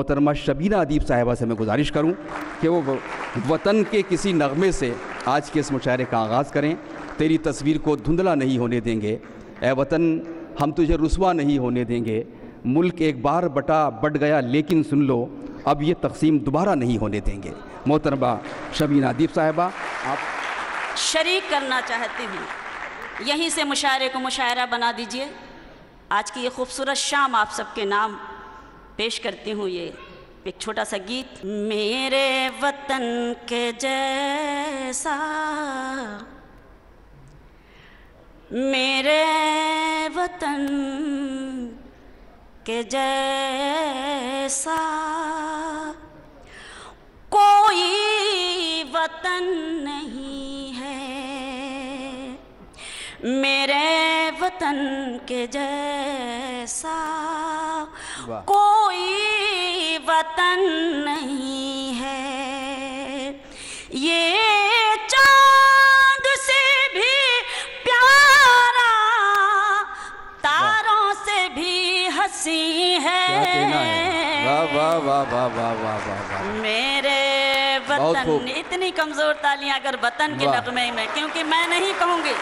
मोहतरमा शबीना अदीब साहिबा से मैं गुजारिश करूं कि वो वतन के किसी नगमे से आज के इस मुशायरे का आगाज़ करें। तेरी तस्वीर को धुंधला नहीं होने देंगे, ए वतन हम तुझे रुसवा नहीं होने देंगे। मुल्क एक बार बढ़ गया लेकिन सुन लो, अब ये तकसीम दोबारा नहीं होने देंगे। मोहतरमा शबीना अदीब साहिबा, आप शरीक करना चाहती हूँ, यहीं से मुशायरे को मुशायरा बना दीजिए। आज की ये खूबसूरत शाम आप सबके नाम पेश करती हूँ। ये एक छोटा सा गीत। मेरे वतन के जैसा, मेरे वतन के जैसा कोई वतन नहीं है, मेरे वतन के जैसा कोई वतन नहीं है। ये चांद से भी प्यारा, तारों से भी हंसी है। वाह वाह वाह वाह वाह वाह वाह। मेरे वतन, इतनी कमजोर तालियां अगर वतन के नगमे में, क्योंकि मैं नहीं कहूंगी,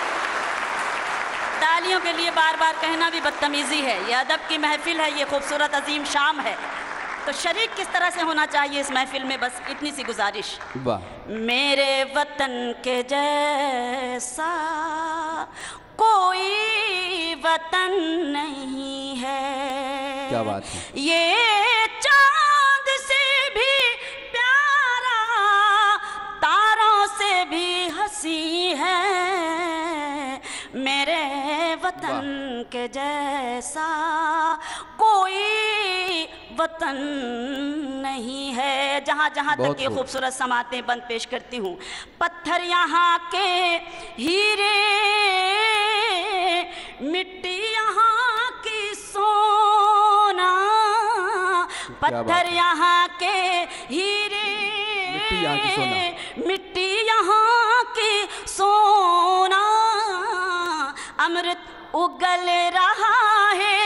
तालियों के लिए बार बार कहना भी बदतमीजी है। ये अदब की महफिल है, ये खूबसूरत अजीम शाम है, तो शरीक किस तरह से होना चाहिए इस महफिल में, बस इतनी सी गुजारिश। मेरे वतन के जैसा कोई वतन नहीं है। क्या बात है। ये चांद से भी प्यारा, तारों से भी हंसी है, मेरे वतन के जैसा कोई वतन नहीं है। जहाँ जहाँ तक ये खूबसूरत समातें बंद पेश करती हूँ। पत्थर यहाँ के हीरे, मिट्टी यहाँ की सोना, पत्थर यहाँ के हीरे, मिट्टी यहाँ की सोना, अमृत उगल रहा है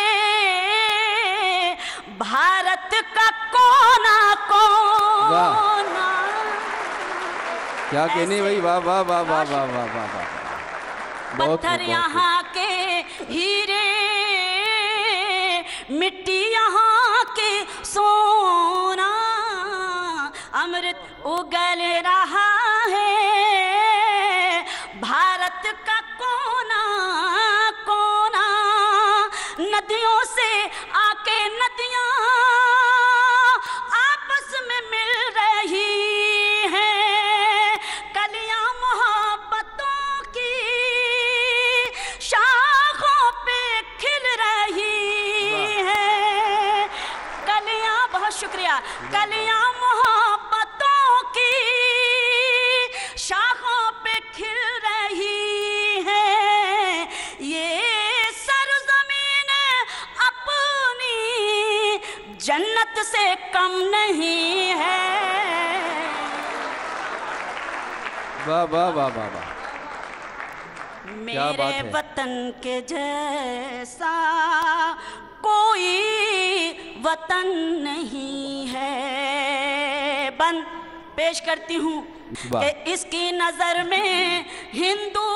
भारत का कोना कोना। क्या कहने भाई, वाह वाह वाह वाह वाह वाह वाह वाह। पत्थर यहाँ के हीरे, मिट्टी यहाँ के सोना, अमृत उगल रहा है भारत का कोना कोना। नदियों से आके नदियाँ आपस में मिल रही हैं, कलियाँ मोहब्बतों की शाखों पे खिल रही हैं, कलियाँ, बहुत शुक्रिया, कलियाँ मोहब्बतों की शाखों पे खिल रही हैं। ये सरज़मीन अपनी जन्नत से कम नहीं है। वाह वाह वाह वाह वाह। मेरे वतन के जैसा कोई वतन नहीं है। बंद पेश करती हूँ कि इसकी नजर में हिंदू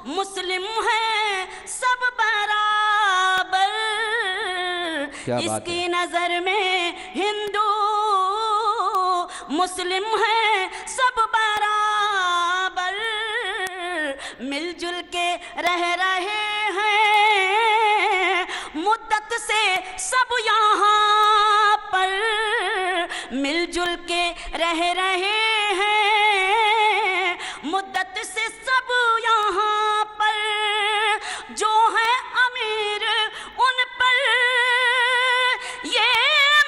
मुस्लिम है सब बराबर, इसकी नजर में हिंदू मुस्लिम है सब बराबर, मिलजुल के रह रहे हैं मुद्दत से सब यहाँ पर, मिलजुल के रह रहे हैं मुद्दत से सब यहाँ पर। जो है अमीर उन पर ये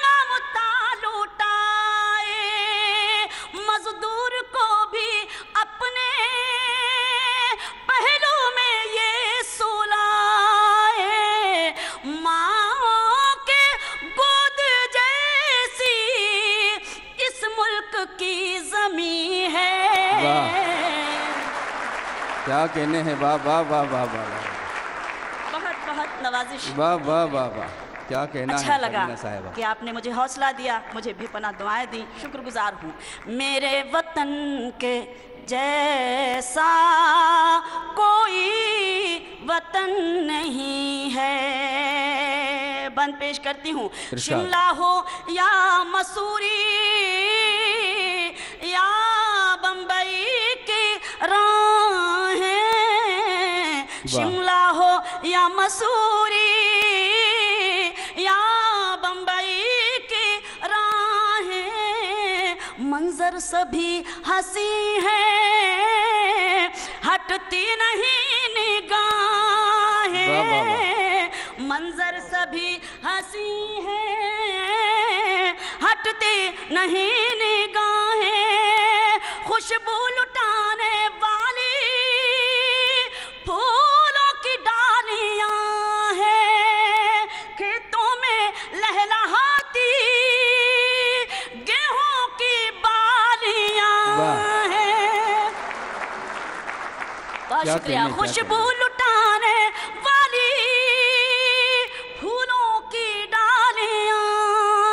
ममता लुटाए, मजदूर को भी अपने पहलू में ये सुलाए। माँ के गोद जैसी इस मुल्क की ज़मीं है। क्या कहने हैं, वाह वाह वाह वाह वाह। बहुत बहुत नवाजिश। वाह वाह वाह वाह। क्या कहना अच्छा है लगा फरीना साहिबा। कि आपने मुझे हौसला दिया, मुझे बेपनाह दुआएं दी, शुक्रगुजार हूँ। मेरे वतन के जैसा कोई वतन नहीं है। बंद पेश करती हूँ। शिमला हो या मसूरी या बम्बई की राहें, शिमला हो या मसूरी या बम्बई की राहें, मंजर सभी हंसी है, हटती नहीं निगाहें, मंजर सभी हंसी है, हटती नहीं निगाहें, खुशबू लुटाने वाली फूलों की डालियां हैं, खेतों में लहलहाती गेहूं की बालियां हैं। बहुत शुक्रिया। खुशबू लुटाने वाली फूलों की डालियां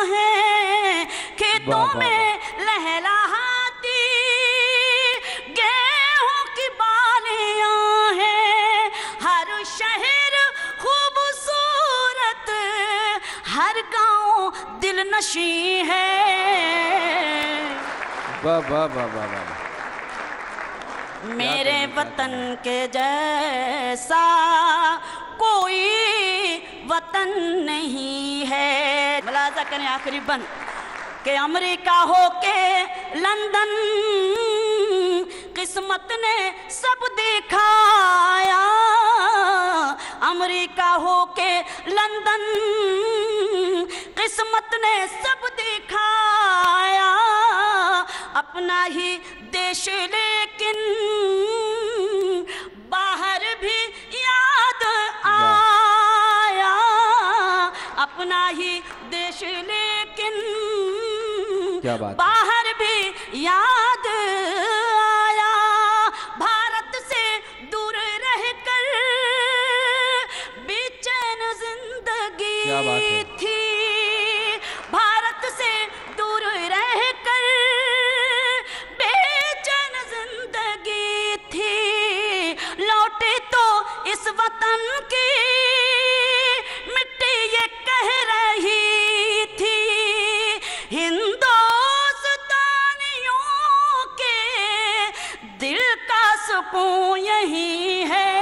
हैं, खेतों में लहलहाती गेहूं की बालियां हैं, हर शहर खूबसूरत, हर गांव दिलनशी है। वाह वाह वाह वाह वाह। मेरे वतन के जैसा कोई वतन नहीं है। मुलाजा करें आखिरी बंद के अमेरिका हो के लंदन, किस्मत ने सब दिखाया, अमेरिका हो के लंदन, किस्मत ने सब दिखाया, अपना ही देश लेकिन बाहर भी याद आया, अपना ही देश लेकिन बाहर भी याद आया, भारत से दूर रहकर बेचैन जिंदगी थी, भारत से दूर रहकर बेचैन जिंदगी थी, लौटे तो इस वतन की मिट्टी ये कह रही थी, हिंदुस्तानियों के दिल का सुकून यही है।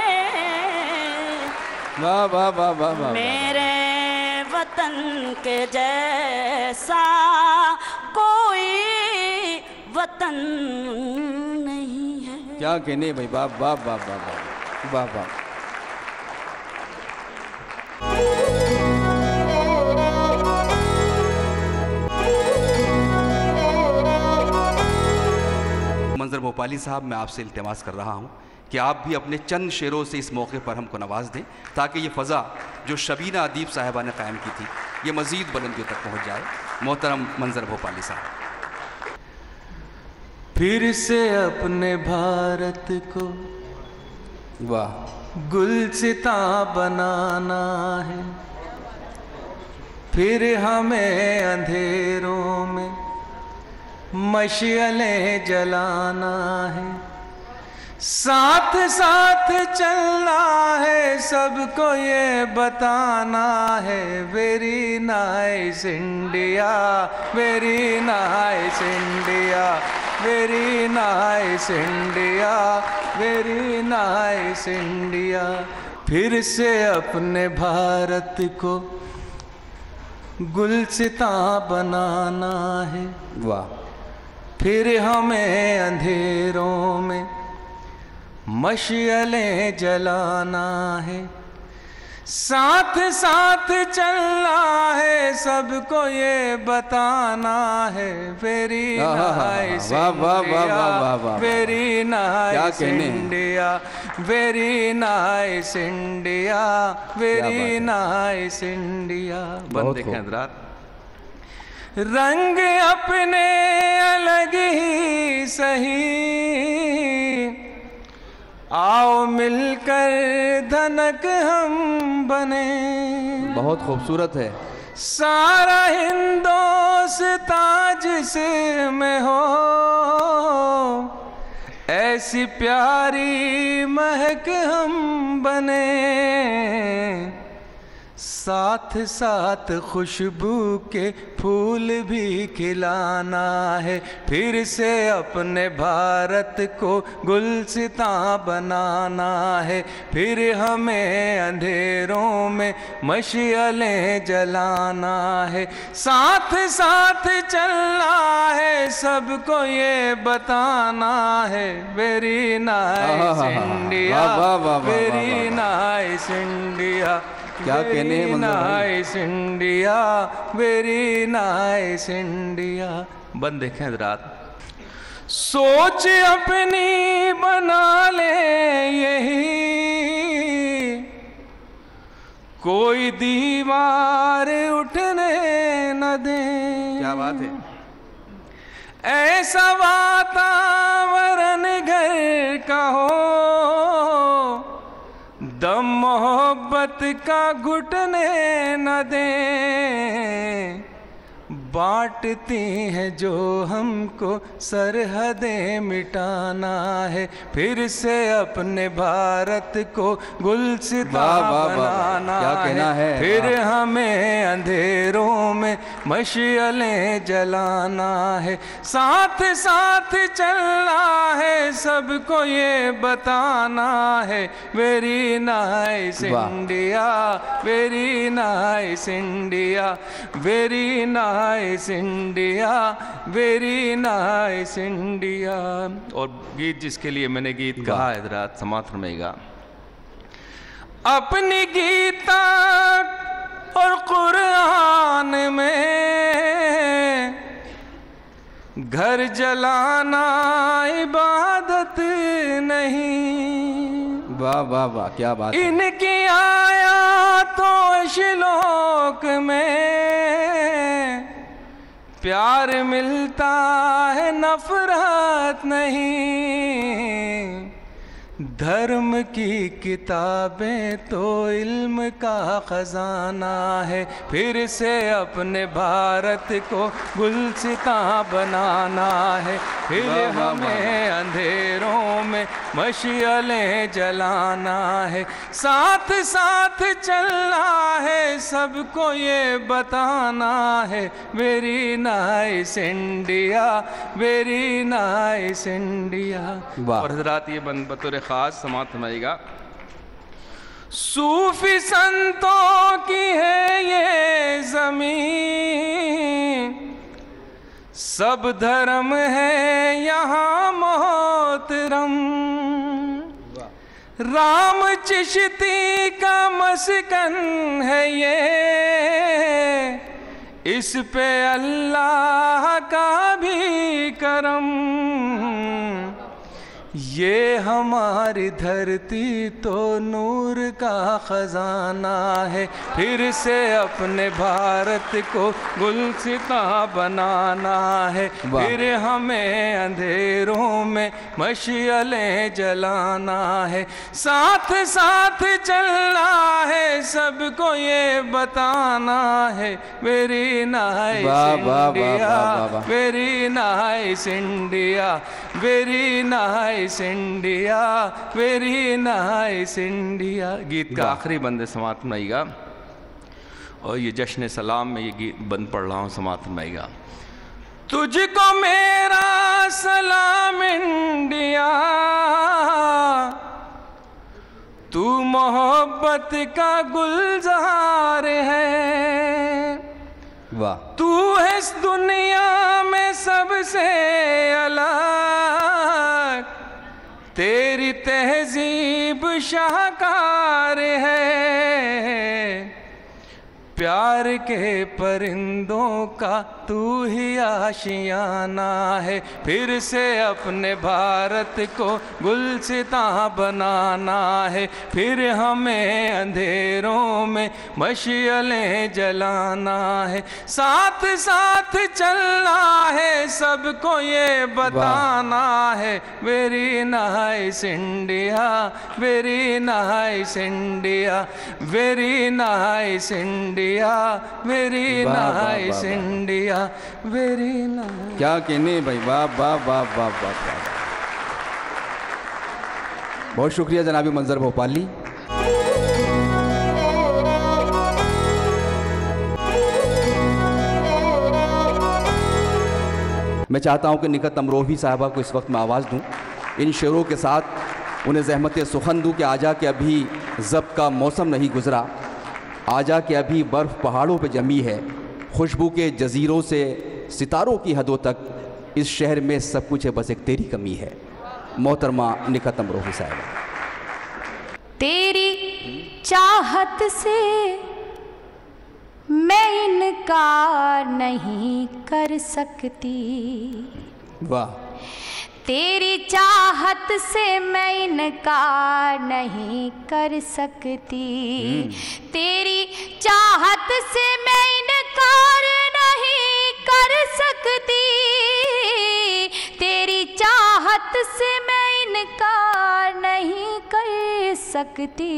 वाह वाह वाह वाह वाह। मेरे वतन के जैसा कोई वतन नहीं है। क्या कहने भाई, वाह वाह वाह वाह वाह वाह वाह। मंजर भोपाली साहब, मैं आपसे इल्तिमास कर रहा हूँ कि आप भी अपने चंद शेरों से इस मौके पर हमको नवाज दें, ताकि ये फ़ज़ा जो शबीना अदीब साहिबा ने क़ायम की थी ये मज़ीद बुलंदियों तक पहुँच जाए। मोहतरम मंजर भोपाली साहब। फिर से अपने भारत को वाह गुलसिता बनाना है, फिर हमें अंधेरों में मशअलें जलाना है, साथ साथ चलना है, सबको ये बताना है, very nice India, very nice India, very nice India, very nice India. फिर से अपने भारत को गुलसिता बनाना है, वाह। फिर हमें अंधेरों में मशअलें जलाना है, साथ साथ चलना है, सबको ये बताना है, very nice India, very nice India, very nice India, very nice India. बंद देखें हज़रात, रंग अपने अलग ही सही, आओ मिलकर धनक हम बने। बहुत खूबसूरत है। सारा हिंदोस्तां जिसमें हो, ऐसी प्यारी महक हम बने, साथ साथ खुशबू के फूल भी खिलाना है, फिर से अपने भारत को गुलसितां बनाना है, फिर हमें अंधेरों में मशअलें जलाना है, साथ साथ चलना है, सबको ये बताना है, very nice India, very nice India, क्या कहने हैं nice India, very nice India. बंद देखें हज़रात, सोच अपनी बना ले यही, कोई दीवार उठने न दे। क्या बात है। ऐसा वातावरण घर का हो, दम मोहब्बत का घुटने न दें, बांटती हैं जो हमको सरहदें मिटाना है, फिर से अपने भारत को गुलसितां बनाना है, फिर हमें अंधेरों में मशअलें जलाना है, साथ साथ चलना है, सबको ये बताना है, very nice India, very nice India, very nice India, very nice India. और गीत जिसके लिए मैंने गीत कहा है हज़रात, समाअत फरमाइएगा। अपनी गीता और कुरान में घर जलाना इबादत नहीं। वाह वाह वाह, क्या बात है। इनकी आयातों श्लोक में प्यार मिलता है, नफरत नहीं। धर्म की किताबें तो इल्म का खजाना है, फिर से अपने भारत को गुलसितां बनाना है, फिर हमें अंधेरों में मशअलें जलाना है, साथ साथ चलना है, सबको ये बताना है, very nice India, very nice India. और हज़रात ये बतौर खास समाअत फरमाइएगा। सूफी संतों की है ये ज़मीन, सब धर्म है यहाँ मोहतरम, राम चिश्ती का मस्कन है ये, इस पे अल्लाह का भी करम। ये हमारी धरती तो नूर का खजाना है, फिर से अपने भारत को गुलसितां बनाना है, फिर हमें अंधेरों में मशअलें जलाना है, साथ साथ चलना है, सबको ये बताना है, very nice India, very nice India, very nice India, very nice India. गीत का आखिरी बंद समाअत फरमाइएगा, और ये जश्न सलाम में ये गीत बंद पढ़ रहा हूँ, समाअत फरमाइएगा। तुझको मेरा सलाम इंडिया, तू मोहब्बत का गुलजार है, वाह। तू है इस दुनिया में सबसे अलग, तेरी तहजीब शाहकार है, प्यार के परिंदों का तू ही आशियाना है, फिर से अपने भारत को गुलसिता बनाना है, फिर हमें अंधेरों में मशालें जलाना है, साथ साथ चलना है, सबको ये बताना है, very nice India, very nice India, very nice India, very nice India, very nice. क्या कहने भाई, वाह वाह वाह वाह वाह वाह। बहुत शुक्रिया जनाबी मंजर भोपाली। मैं चाहता हूं कि निकत अमरोही साहबा को इस वक्त मैं आवाज़ दूं, इन शेरों के साथ उन्हें ज़हमत सुखन दूं कि आजा के अभी ज़ब्त का मौसम नहीं गुज़रा, आजा के अभी बर्फ़ पहाड़ों पे जमी है, खुशबू के जजीरों से सितारों की हदों तक इस शहर में सब कुछ है, बस एक तेरी कमी है। मोहतरमा निकत अमरोही साहबा। तेरी चाहत से मैं इनकार नहीं कर सकती, वाह। तेरी चाहत से मैं इनकार नहीं कर सकती, तेरी चाहत से मैं इनकार नहीं कर सकती, तेरी चाहत से मैं इनकार नहीं कर सकती,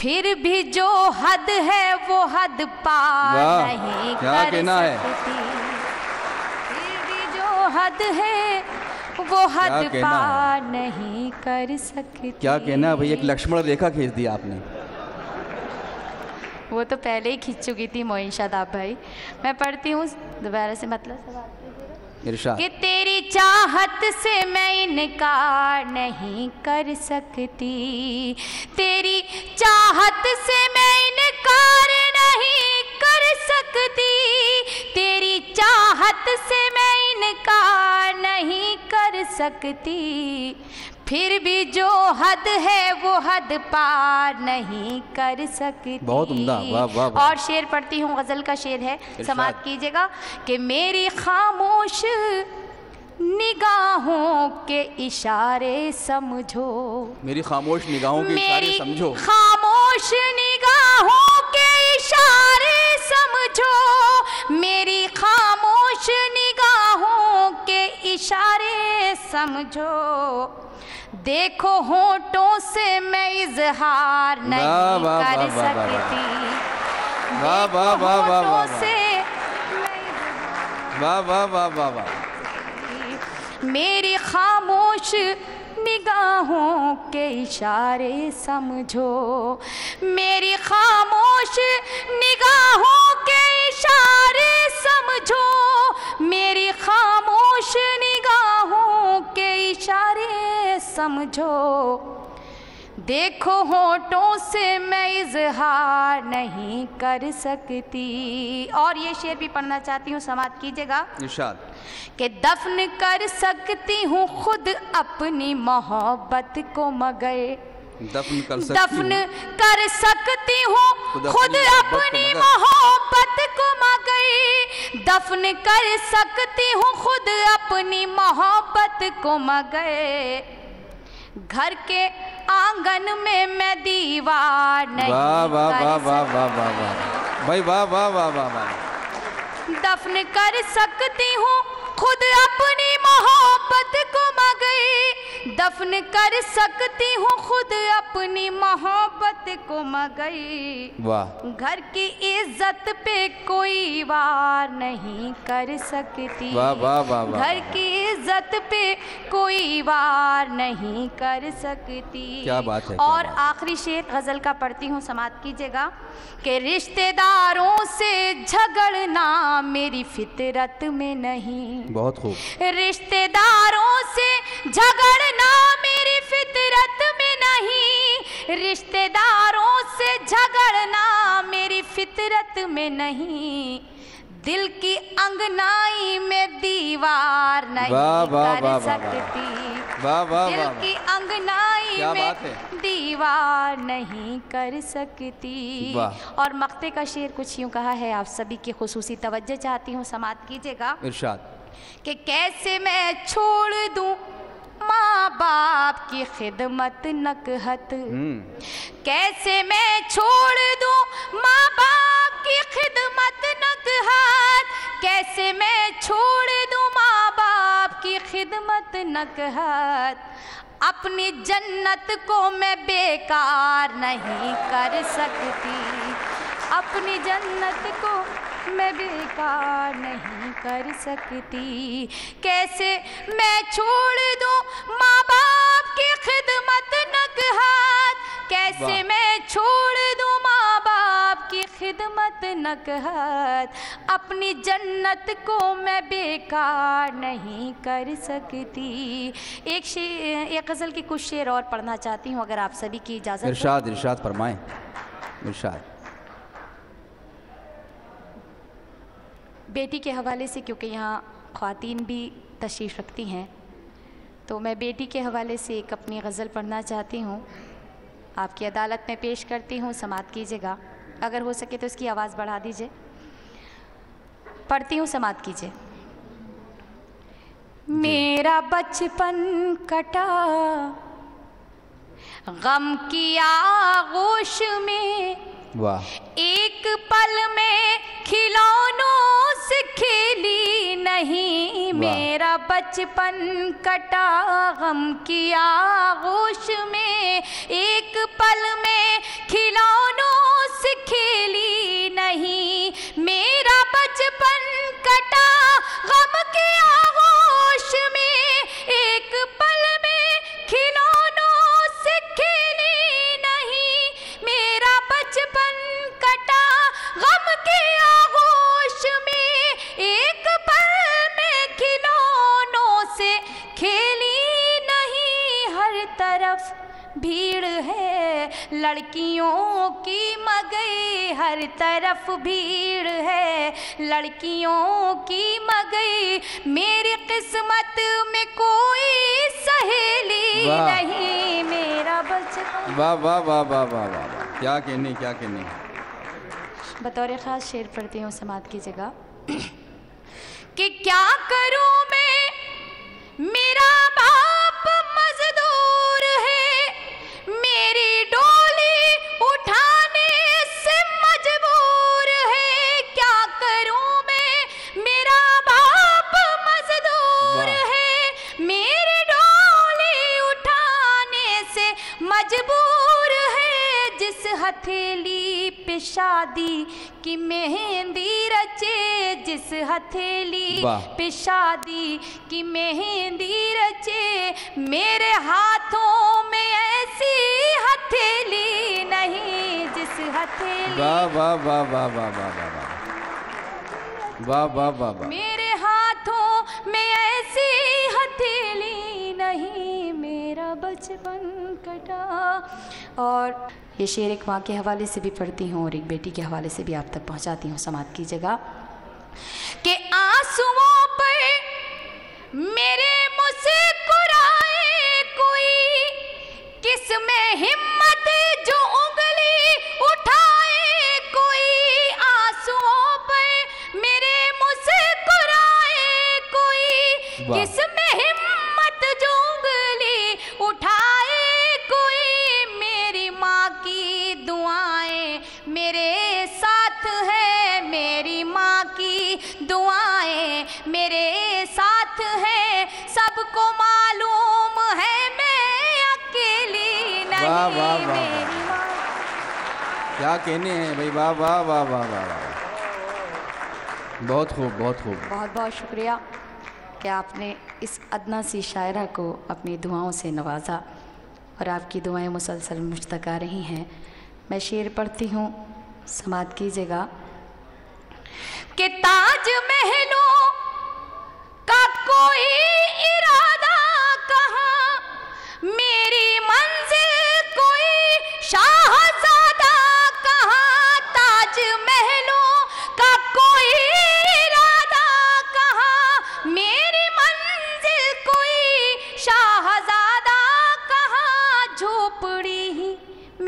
फिर भी जो हद है वो हद पार नहीं कर सकती, फिर भी जो हद है वो हद पार नहीं कर सकती। क्या कहना है भाई, एक लक्ष्मण रेखा खींच दिया आपने। वो तो पहले ही खींच चुकी थी मोइन शादाब भाई। मैं पढ़ती हूँ दोबारा से, मतलब कि तेरी चाहत से मैं इनकार नहीं कर सकती, तेरी चाहत से मैं इनकार नहीं कर सकती, तेरी चाहत से मैं इनकार नहीं कर सकती, फिर भी जो हद है वो हद पार नहीं कर सकती। बहुत उम्दा, वाह वाह वाह। और शेर पढ़ती हूँ, गज़ल का शेर है, समाअत कीजिएगा कि मेरी खामोश निगाहों के इशारे समझो, मेरी खामोश निगाहों के इशारे समझो, खामोश निगाहों के इशारे समझो, मेरी खामोश निगाहों के इशारे समझो, देखो होठों से मैं इजहार नहीं कर सकती, वाह वाह वाह वाह वाह से वाह वाह वाह वाह वाह। मेरी खामोश निगाहों के इशारे समझो, मेरी खामोश निगाहों के इशारे समझो, मेरी खामोश निगाहों के इशारे समझो, देखो होठों से मैं इजहार नहीं कर सकती। और ये शेर भी पढ़ना चाहती हूँ, समाअत कीजिएगा। इरशाद कि दफन कर सकती हूँ खुद अपनी मोहब्बत को, मगर दफन कर सकती हूँ खुद अपनी मोहब्बत को, मगर दफन कर सकती हूँ खुद अपनी मोहब्बत को, मगर घर के आंगन में मैं दीवार नहीं वाह वाह वाह वाह वाह वाह वाह भाई, वाह वाह वाह वाह वाह। दफन कर सकती हूँ खुद अपनी मोहब्बत को, मगर दफन कर सकती हूँ खुद अपनी मोहब्बत को, मगर वाह। घर की इज्जत पे कोई वार नहीं कर सकती, वाह वाह वाह वाह। घर की इज्जत पे कोई वार नहीं कर सकती। क्या बात है। और आखिरी शेर गज़ल का पढ़ती हूँ, समाअत कीजिएगा कि रिश्तेदारों से झगड़ना मेरी फितरत में नहीं, बहुत खूब। रिश्तेदारों से झगड़ना मेरी फितरत में नहीं, रिश्तेदारों से झगड़ना मेरी फितरत में नहीं, दिल की अंगनाई में दीवार नहीं कर सकती। वाह वाह दिल वाह की अंगनाई क्या बात में है। दीवार नहीं कर सकती। वाह। और मक्ते का शेर कुछ यूँ कहा है, आप सभी की खुसूसी तवज्जो चाहती हूँ, समात कीजिएगा। इरशाद। कि कैसे मैं छोड़ दूँ माँ बाप की खिदमत नकहत, कैसे मैं छोड़ दूँ माँ बाप की खिदमत नकहत, कैसे मैं छोड़ दूँ माँ बाप की खिदमत नकहत, अपनी जन्नत को मैं बेकार नहीं कर सकती, अपनी जन्नत को मैं बेकार नहीं कर सकती। कैसे मैं छोड़ दूँ माँ बाप की खिदमत नकहत, कैसे मैं छोड़ दूँ माँ बाप की खिदमत नकहत, अपनी जन्नत को मैं बेकार नहीं कर सकती। एक गज़ल की कुछ शेर और पढ़ना चाहती हूँ, अगर आप सभी की इजाज़त। इरशाद इरशाद फरमाएं। इरशाद। बेटी के हवाले से, क्योंकि यहाँ ख़वातीन भी तशरीफ़ रखती हैं, तो मैं बेटी के हवाले से एक अपनी गज़ल पढ़ना चाहती हूँ, आपकी अदालत में पेश करती हूँ, समात कीजिएगा। अगर हो सके तो इसकी आवाज़ बढ़ा दीजिए। पढ़ती हूँ, समात कीजिए। मेरा बचपन कटा गम की आगोश में, वाह। एक पल में खिलौनों से खेली नहीं, मेरा बचपन कटा गम की आगोश में, एक पल में खिलौनों से खेली नहीं, मेरा बचपन कटा गम की आगोश में, एक पल में खिलौनों से खेली नहीं, मेरा बचपन कटा गम के आगोश में, एक पल में खिलौनों से खेली नहीं। हर तरफ भीड़ है लड़कियों की मगई, हर तरफ भीड़ है लड़कियों की मगई, मेरी किस्मत में कोई सहेली नहीं, मेरा बचपन। वाह वाह वाह वाह वाह वाह, क्या कहने क्या कहने। बतौर ख़ास शेर पढ़ती हूँ, समात कीजिएगा। कि क्या करूँ मैं, मेरा बाप मजदूर है, मेरी डोली उठाने से मजबूर है, क्या करूँ मैं, मेरा बाप मजदूर है, मेरी डोली उठाने से मजबूर है, जिस हथेली पे शादी की मेहंदी रचे, जिस हथेली पे शादी की मेहंदी रचे, मेरे हाथों में ऐसी हथेली नहीं, जिस हथेली। वाह वाह वाह वाह वाह वाह वाह वाह वाह वाह वाह। मेरे हाथों में ऐसी हथेली नहीं, मेरा बचपन कटा। और ये शेर एक माँ के हवाले से भी पढ़ती हूँ और एक बेटी के हवाले से भी आप तक पहुँचाती हूँ, समात कीजिएगा। कि आंसुओं पर मेरे मुस्कुराए कोई, किसमें हिम्मत जो उंगली उठाए कोई, आंसुओं पर मेरे मुस्कुराए कोई, किसमें हिम्मत जो उंगली उठाए कोई, मेरी माँ की दुआएं मेरे साथ है, मेरी माँ की दुआएं मेरे साथ है, सबको मालूम है मैं अकेली नहीं। वाह वाह वाह वाह, क्या कहने हैं भाई, वाह वाह वाह वाह वाह वाह, बहुत खूब बहुत खूब। बहुत बहुत शुक्रिया कि आपने इस अदना सी शायरा को अपनी दुआओं से नवाजा और आपकी दुआएं मुसलसल मुझ तक आ रही हैं। मैं शेर पढ़ती हूँ, समात कीजिएगा। कि ताज महलों का कोई इरादा कहाँ, मेरी मंजिल कोई शाहज़ादा कहाँ, ताज महलों का कोई इरादा कहाँ, मेरी मंजिल कोई शाहज़ादा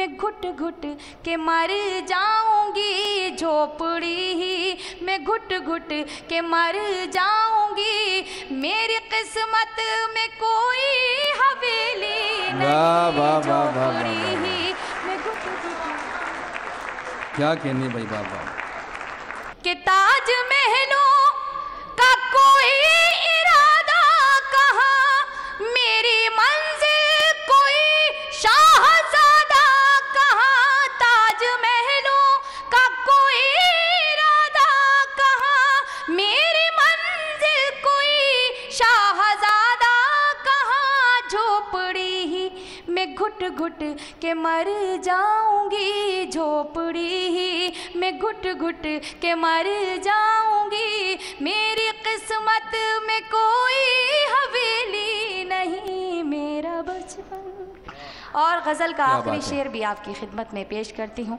मैं घुट घुट के मर जाऊंगी, झोपड़ी ही मैं घुट घुट के मर जाऊंगी, मेरी किस्मत में कोई हवेली नहीं, झोपड़ी ही मैं घुट घुट। क्या कहने भाई बाबा कि ताज महलों का कोई इरादा कहाँ, मेरी मंजिल कोई शाहज़ादा कहाँ, ताज महलों का कोई इरादा कहाँ, मेरी मंजिल कोई शाहज़ादा कहाँ, झोपड़ी ही मैं घुट घुट के मर जाऊंगी, झोपड़ी ही मैं घुट घुट के मर जाऊंगी, मेरी किस्मत में कोई हवेली नहीं, मेरा बचपन। और गज़ल का आखिरी शेर भी आपकी खिदमत में पेश करती हूँ।